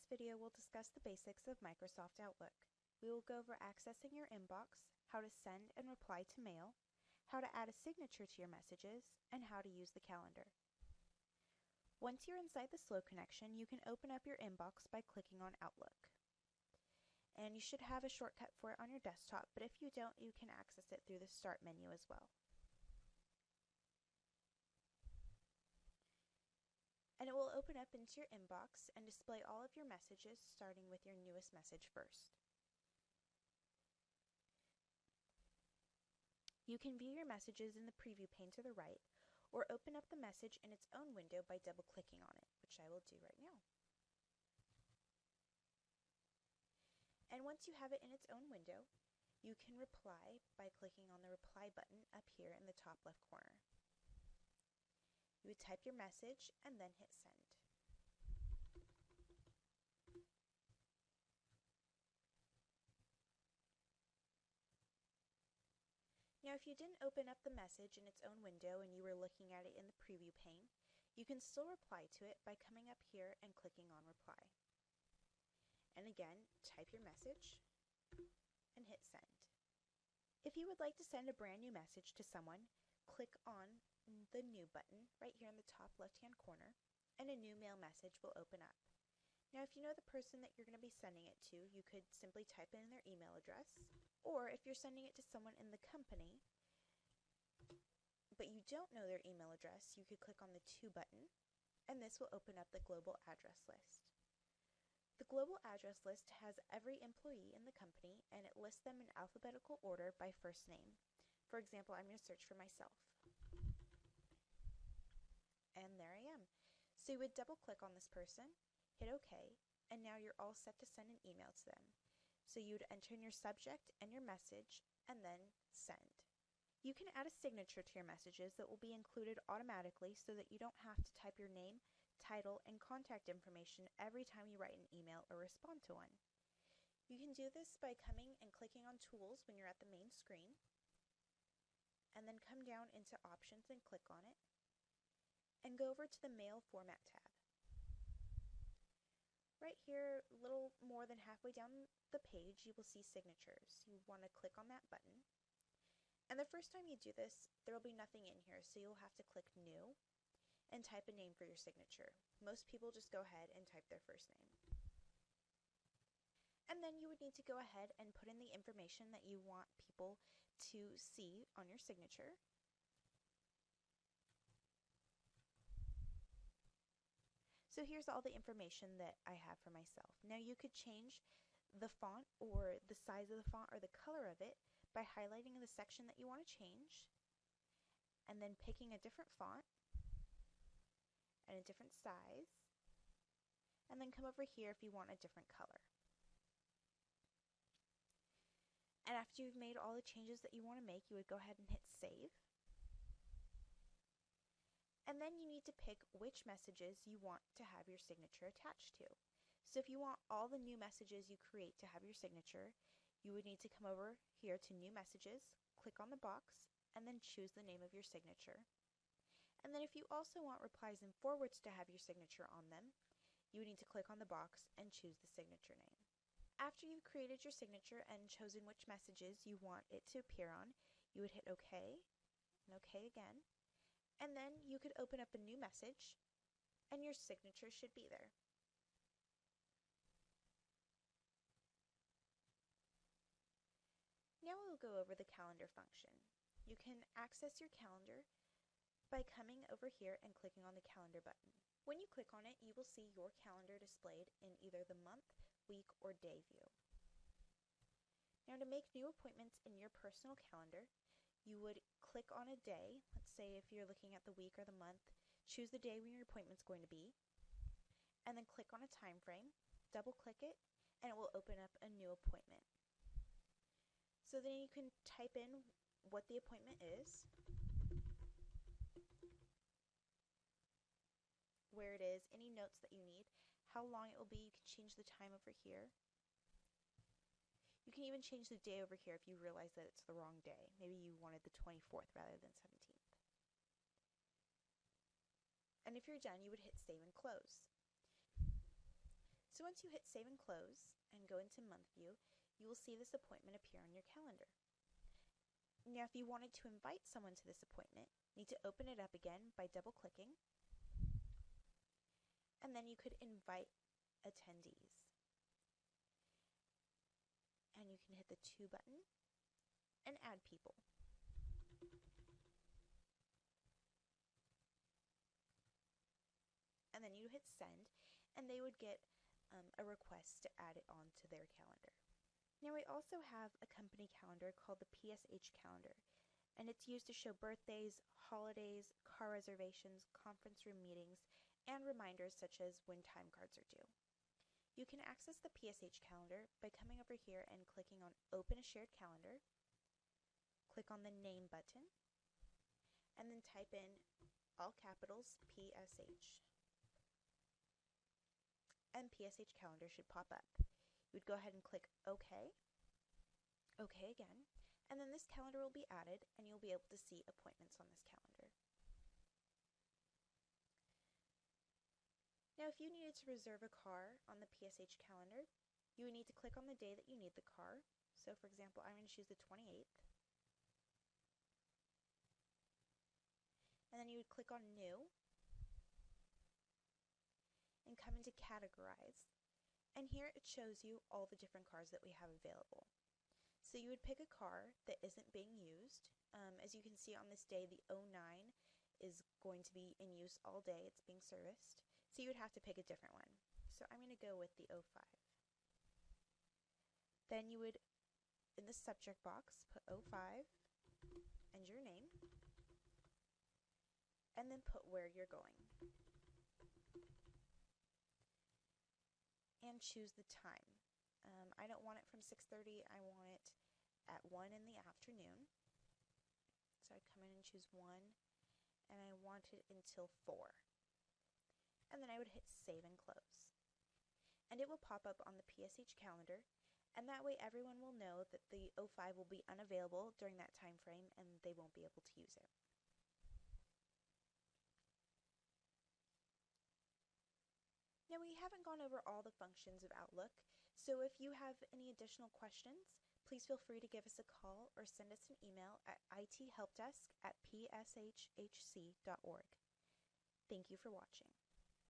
this video, we'll discuss the basics of Microsoft Outlook. We will go over accessing your inbox, how to send and reply to mail, how to add a signature to your messages, and how to use the calendar. Once you're inside the Slow connection, you can open up your inbox by clicking on Outlook. And you should have a shortcut for it on your desktop, but if you don't, you can access it through the Start menu as well. And it will open up into your inbox and display all of your messages, starting with your newest message first. You can view your messages in the preview pane to the right, or open up the message in its own window by double-clicking on it, which I will do right now. And once you have it in its own window, you can reply by clicking on the reply button up here in the top left corner. You would type your message and then hit send. Now, if you didn't open up the message in its own window and you were looking at it in the preview pane, you can still reply to it by coming up here and clicking on reply. And again, type your message and hit send. If you would like to send a brand new message to someone, click on the New button right here in the top left-hand corner, and a new mail message will open up. Now, if you know the person that you're going to be sending it to, you could simply type in their email address, or if you're sending it to someone in the company, but you don't know their email address, you could click on the To button, and this will open up the global address list. The global address list has every employee in the company, and it lists them in alphabetical order by first name. For example, I'm going to search for myself. And there I am. So you would double click on this person, hit OK, and now you're all set to send an email to them. So you would enter in your subject and your message, and then send. You can add a signature to your messages that will be included automatically so that you don't have to type your name, title, and contact information every time you write an email or respond to one. You can do this by coming and clicking on Tools when you're at the main screen, and then come down into Options and click on it, and go over to the Mail Format tab. Right here, a little more than halfway down the page, you will see Signatures. You want to click on that button. And the first time you do this, there will be nothing in here, so you'll have to click New and type a name for your signature. Most people just go ahead and type their first name. And then you would need to go ahead and put in the information that you want people to see on your signature. So here's all the information that I have for myself. Now you could change the font or the size of the font or the color of it by highlighting the section that you want to change and then picking a different font and a different size, and then come over here if you want a different color. And after you've made all the changes that you want to make, you would go ahead and hit Save. And then you need to pick which messages you want to have your signature attached to. So if you want all the new messages you create to have your signature, you would need to come over here to New Messages, click on the box, and then choose the name of your signature. And then if you also want replies and forwards to have your signature on them, you would need to click on the box and choose the signature name. After you've created your signature and chosen which messages you want it to appear on, you would hit OK and OK again. And then you could open up a new message, and your signature should be there. Now we'll go over the calendar function. You can access your calendar by coming over here and clicking on the calendar button. When you click on it, you will see your calendar displayed in either the month, week, or day view. Now to make new appointments in your personal calendar, you would click on a day. Let's say if you're looking at the week or the month, choose the day when your appointment's going to be, and then click on a time frame, double click it, and it will open up a new appointment. So then you can type in what the appointment is, where it is, any notes that you need, how long it will be. You can change the time over here. You can even change the day over here if you realize that it's the wrong day. Maybe you wanted the 24th rather than 17th. And if you're done, you would hit Save and Close. So So once you hit Save and Close and go into Month View, you will see this appointment appear on your calendar. Now, if you wanted to invite someone to this appointment, you need to open it up again by double-clicking, and then you could invite attendees. And you can hit the To button and add people. And then you hit Send, and they would get a request to add it onto their calendar. Now, we also have a company calendar called the PSH calendar, and it's used to show birthdays, holidays, car reservations, conference room meetings, and reminders such as when time cards are due. You can access the PSH calendar by coming over here and clicking on Open a Shared Calendar, click on the Name button, and then type in all capitals PSH. And PSH calendar should pop up. You would go ahead and click OK, OK again, and then this calendar will be added and you'll be able to see appointments on this calendar. Now, if you needed to reserve a car on the PSH calendar, you would need to click on the day that you need the car. So, for example, I'm going to choose the 28th. And then you would click on New and come into Categorize. And here it shows you all the different cars that we have available. So you would pick a car that isn't being used. As you can see on this day, the 09 is going to be in use all day. It's being serviced. So you would have to pick a different one. So I'm going to go with the 05. Then you would, in the subject box, put 05 and your name, and then put where you're going. And choose the time. I don't want it from 6:30, I want it at 1 in the afternoon. So I'd come in and choose 1, and I want it until 4. And then I would hit Save and Close. And it will pop up on the PSH calendar, and that way everyone will know that the 05 will be unavailable during that time frame and they won't be able to use it. Now, we haven't gone over all the functions of Outlook, so if you have any additional questions, please feel free to give us a call or send us an email at ithelpdesk@pshhc.org. Thank you for watching.